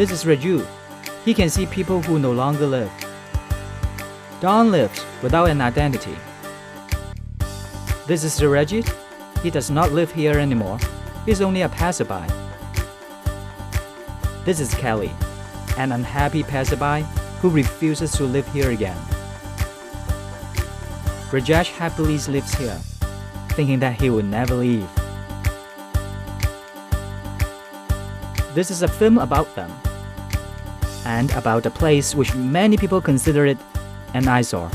This is Raju. He can see people who no longer live. Don lives without an identity. This is Surajit. He does not live here anymore. He's only a passerby. This is Kelly, an unhappy passerby who refuses to live here again. Rajesh happily lives here, thinking that he would never leave. This is a film about them, and about a place which many people consider it an eyesore.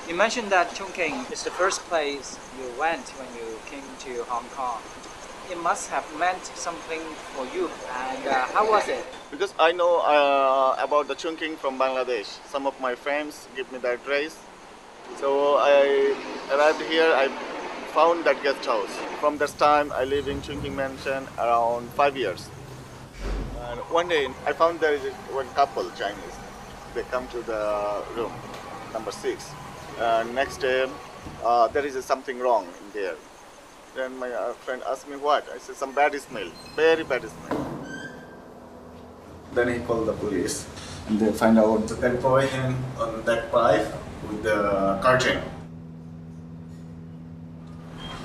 You mentioned that Chungking is the first place you went when you came to Hong Kong. It must have meant something for you, and how was it? Because I know about the Chungking from Bangladesh. Some of my friends give me the address. So I arrived here, I found that guest house. From this time, I live in Chungking Mansion around 5 years. And one day, I found there is one couple, Chinese. They come to the room, number 6. Next day, there is something wrong in there. Then my friend asked me what? I said some bad smell, very bad smell. Then he called the police, and they find out that they put him on that pipe with the curtain.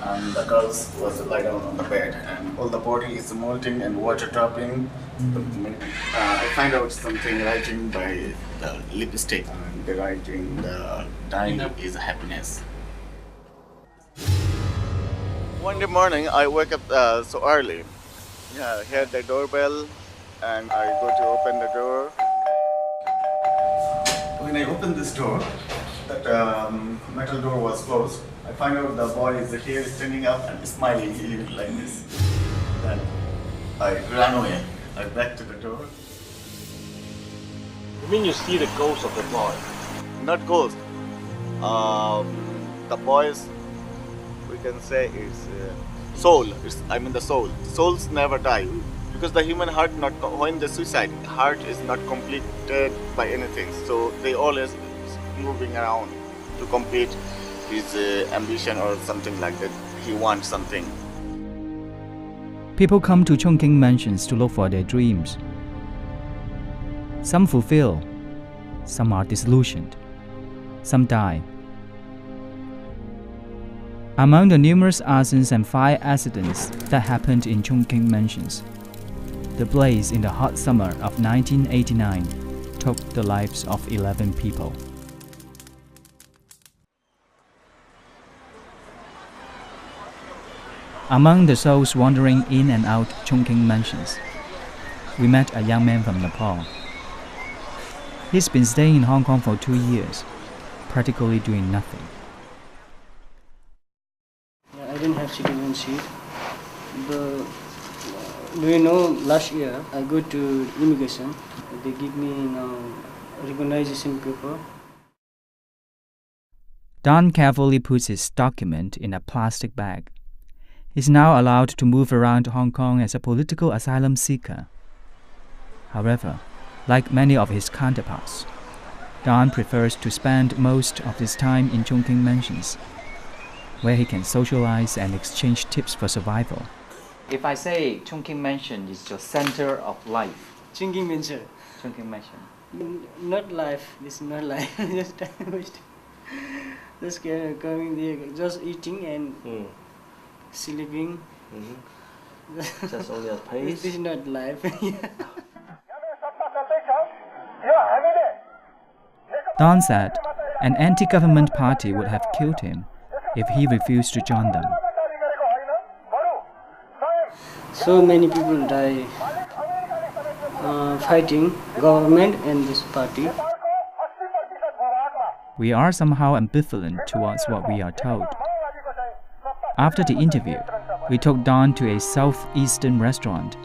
And the girls was lie down on the bed, and all the body is molting and water dropping. I find out something writing by the lipstick, and the writing the dying is happiness. One day morning, I wake up so early. Yeah, I heard the doorbell, and I go to open the door. When I open this door, that metal door was closed. I find out the boy is here standing up and smiling like this. Then I ran away. I back to the door. You mean you see the ghost of the boy? Not ghost. The boy's, we can say, is soul. I mean the soul. Souls never die. Because the human heart, when the suicide, heart is not completed by anything. So they always moving around to complete his ambition or something like that. He wants something. People come to Chungking mansions to look for their dreams. Some fulfill, some are disillusioned, some die. Among the numerous arsons and fire accidents that happened in Chungking mansions, the blaze in the hot summer of 1989 took the lives of 11 people. Among the souls wandering in and out Chungking mansions, we met a young man from Nepal. He's been staying in Hong Kong for 2 years, practically doing nothing. I didn't have citizenship. Do you know, last year I go to immigration. They give me recognition paper. Don carefully puts his document in a plastic bag. He's now allowed to move around Hong Kong as a political asylum seeker. However, like many of his counterparts, Don prefers to spend most of his time in Chungking mansions, where he can socialize and exchange tips for survival. If I say Chungking mansion is your center of life, Chungking mansion. Chungking mansion. Not life. This is not life. Just coming there, just eating and sleeping. Just only a This place. is not life. Don said an anti-government party would have killed him if he refused to join them. So many people die fighting government and this party. We are somehow ambivalent towards what we are told. After the interview, we took Don to a southeastern restaurant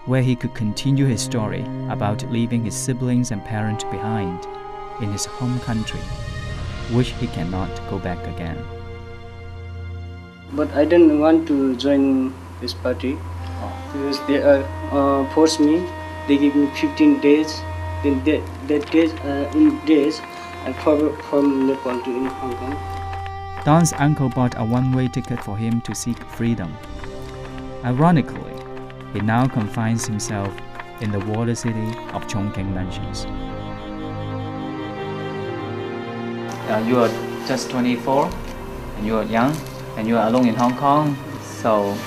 where he could continue his story about leaving his siblings and parents behind in his home country, which he cannot go back again. But I don't want to join this party because they force me. They give me 15 days. Then in days, I travel from Nepal to Hong Kong. Don's uncle bought a one-way ticket for him to seek freedom. Ironically, he now confines himself in the water city of Chungking Mansions. You are just 24, and you are young, and you are alone in Hong Kong. So,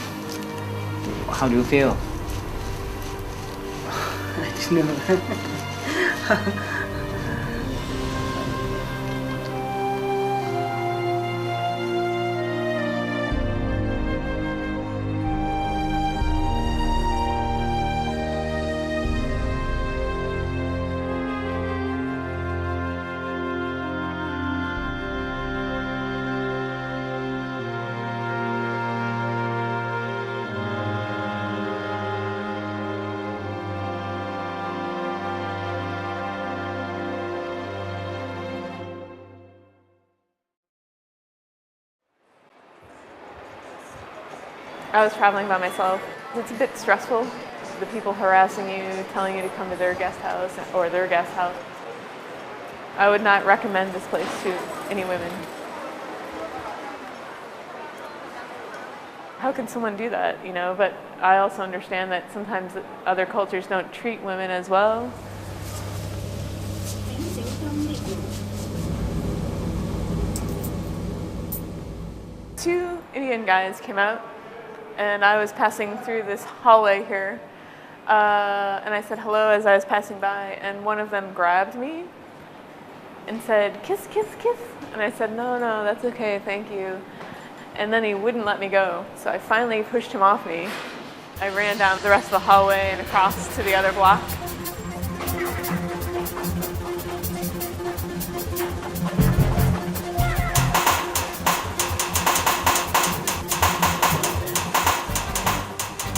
how do you feel? I don't know. I was traveling by myself. It's a bit stressful. The people harassing you, telling you to come to their guest house or their guest house. I would not recommend this place to any women. How can someone do that, you know? But I also understand that sometimes other cultures don't treat women as well. Two Indian guys came out, and I was passing through this hallway here, and I said hello as I was passing by, and one of them grabbed me and said, "Kiss, kiss, kiss." And I said, "No, no, that's okay, thank you." And then he wouldn't let me go, so I finally pushed him off me. I ran down the rest of the hallway and across to the other block.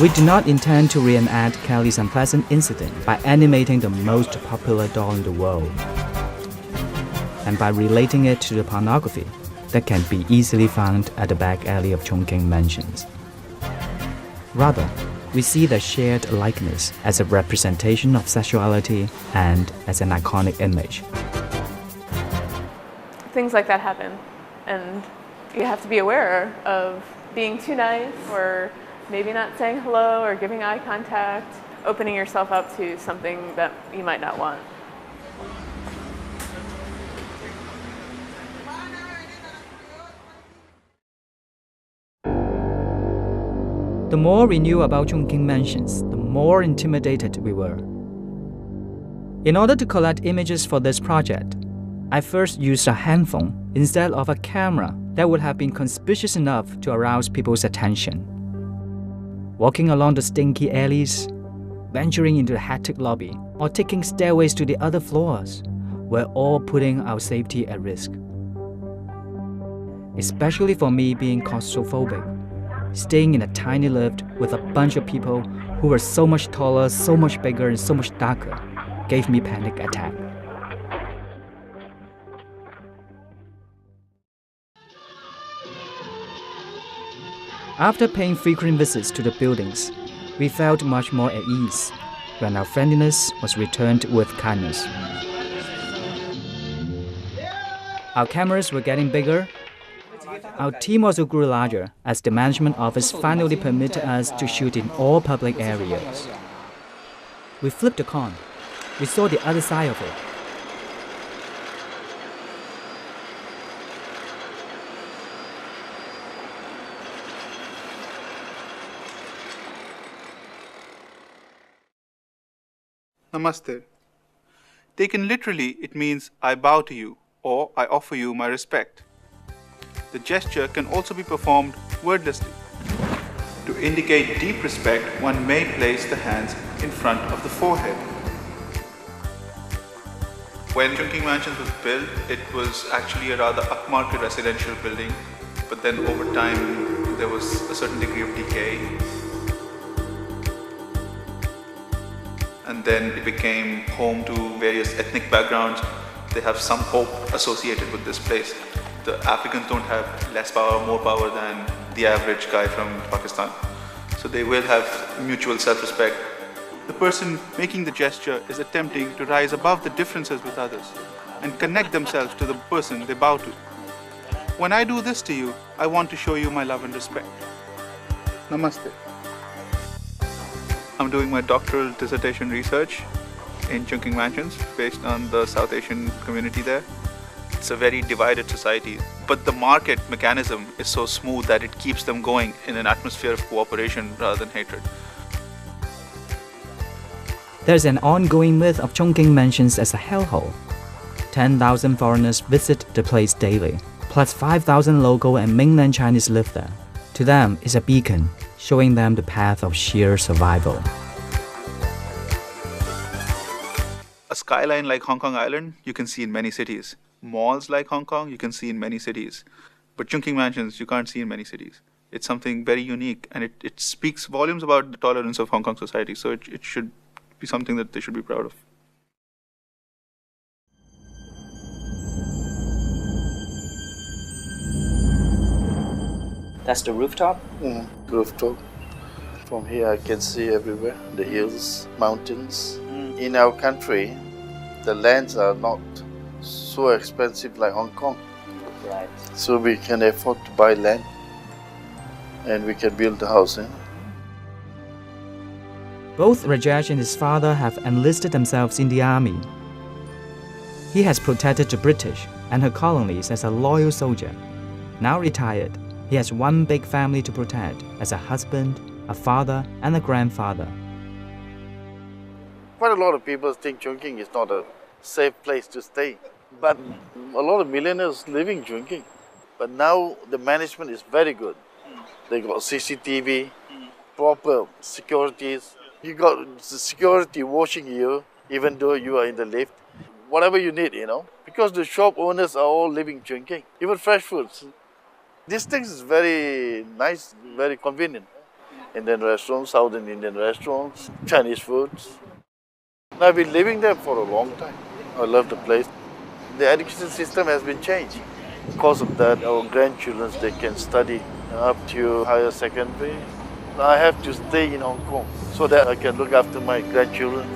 We do not intend to reenact Kelly's unpleasant incident by animating the most popular doll in the world and by relating it to the pornography that can be easily found at the back alley of Chungking Mansions. Rather, we see the shared likeness as a representation of sexuality and as an iconic image. Things like that happen, and you have to be aware of being too nice or maybe not saying hello or giving eye contact, opening yourself up to something that you might not want. The more we knew about Chungking Mansions, the more intimidated we were. In order to collect images for this project, I first used a handphone instead of a camera that would have been conspicuous enough to arouse people's attention. Walking along the stinky alleys, venturing into the hectic lobby, or taking stairways to the other floors, were all putting our safety at risk. Especially for me being claustrophobic, staying in a tiny lift with a bunch of people who were so much taller, so much bigger, and so much darker gave me panic attack. After paying frequent visits to the buildings, we felt much more at ease when our friendliness was returned with kindness. Our cameras were getting bigger. Our team also grew larger as the management office finally permitted us to shoot in all public areas. We flipped the coin. We saw the other side of it, Namaste. Taken literally, it means I bow to you or I offer you my respect. The gesture can also be performed wordlessly. To indicate deep respect, one may place the hands in front of the forehead. When Chungking Mansions was built, it was actually a rather upmarket residential building, but then over time there was a certain degree of decay. And then it became home to various ethnic backgrounds. They have some hope associated with this place. The Africans don't have less power, more power than the average guy from Pakistan. So they will have mutual self-respect. The person making the gesture is attempting to rise above the differences with others and connect themselves to the person they bow to. When I do this to you, I want to show you my love and respect. Namaste. I'm doing my doctoral dissertation research in Chungking Mansions based on the South Asian community there. It's a very divided society, but the market mechanism is so smooth that it keeps them going in an atmosphere of cooperation rather than hatred. There's an ongoing myth of Chungking Mansions as a hellhole. 10,000 foreigners visit the place daily, plus 5,000 local and mainland Chinese live there. To them, it's a beacon, showing them the path of sheer survival. A skyline like Hong Kong Island, you can see in many cities. Malls like Hong Kong, you can see in many cities. But Chungking Mansions, you can't see in many cities. It's something very unique, and it speaks volumes about the tolerance of Hong Kong society, so it should be something that they should be proud of. That's the rooftop? Rooftop. From here I can see everywhere, the hills, mountains. In our country, the lands are not so expensive like Hong Kong. Right. So we can afford to buy land and we can build a house. Both Rajesh and his father have enlisted themselves in the army. He has protected the British and her colonies as a loyal soldier. Now retired, he has one big family to protect as a husband, a father, and a grandfather. Quite a lot of people think Chungking is not a safe place to stay. But a lot of millionaires live in Chungking. But now the management is very good. They got CCTV, proper securities. You got security watching you, even though you are in the lift. Whatever you need, Because the shop owners are all living Chungking, even fresh foods. This thing is very nice, very convenient. Indian restaurants, Southern Indian restaurants, Chinese foods. I've been living there for a long time. I love the place. The education system has been changed. Because of that, our grandchildren, they can study up to higher secondary. I have to stay in Hong Kong so that I can look after my grandchildren.